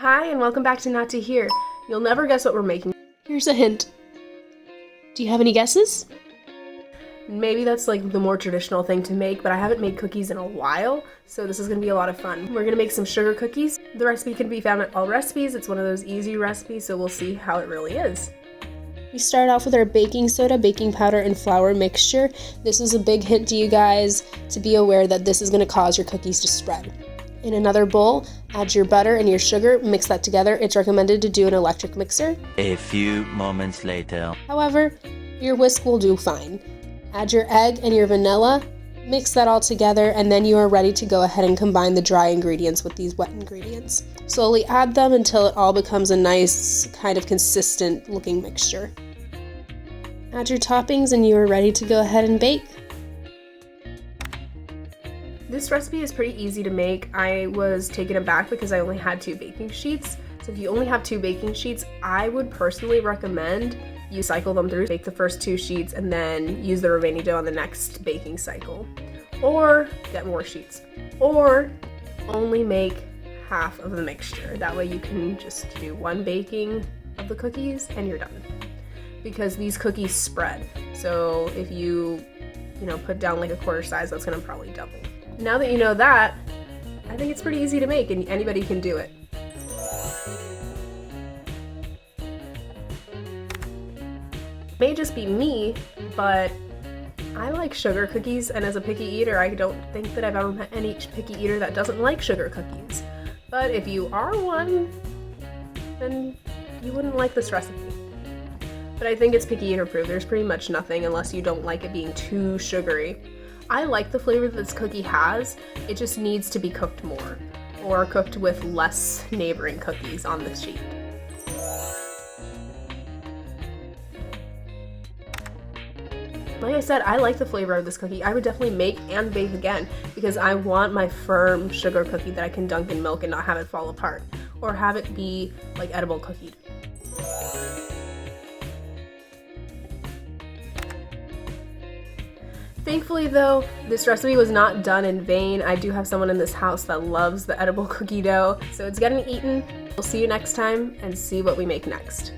Hi, and welcome back to Not to Hear. You'll never guess what we're making. Here's a hint. Do you have any guesses? Maybe that's like the more traditional thing to make, but I haven't made cookies in a while, so this is going to be a lot of fun. We're going to make some sugar cookies. The recipe can be found at All Recipes. It's one of those easy recipes, so we'll see how it really is. We start off with our baking soda, baking powder, and flour mixture. This is a big hint to you guys to be aware that this is going to cause your cookies to spread. In another bowl, add your butter and your sugar, mix that together. It's recommended to do an electric mixer. A few moments later. However, your whisk will do fine. Add your egg and your vanilla, mix that all together, and then you are ready to go ahead and combine the dry ingredients with these wet ingredients. Slowly add them until it all becomes a nice, kind of consistent looking mixture. Add your toppings and you are ready to go ahead and bake. This recipe is pretty easy to make. I was taken aback because I only had 2 baking sheets. So if you only have 2 baking sheets, I would personally recommend you cycle them through, bake the first 2 sheets, and then use the remaining dough on the next baking cycle. Or get more sheets. Or only make half of the mixture. That way you can just do 1 baking of the cookies and you're done. Because these cookies spread. So if you put down like a quarter size, that's gonna probably double. Now that you know that, I think it's pretty easy to make and anybody can do it. May just be me, but I like sugar cookies, and as a picky eater, I don't think that I've ever met any picky eater that doesn't like sugar cookies. But if you are one, then you wouldn't like this recipe. But I think it's picky eater proof. There's pretty much nothing unless you don't like it being too sugary. I like the flavor that this cookie has. It just needs to be cooked more, or cooked with less neighboring cookies on the sheet. Like I said, I like the flavor of this cookie. I would definitely make and bake again because I want my firm sugar cookie that I can dunk in milk and not have it fall apart, or have it be like edible cookie. Thankfully though, this recipe was not done in vain. I do have someone in this house that loves the edible cookie dough, so it's getting eaten. We'll see you next time and see what we make next.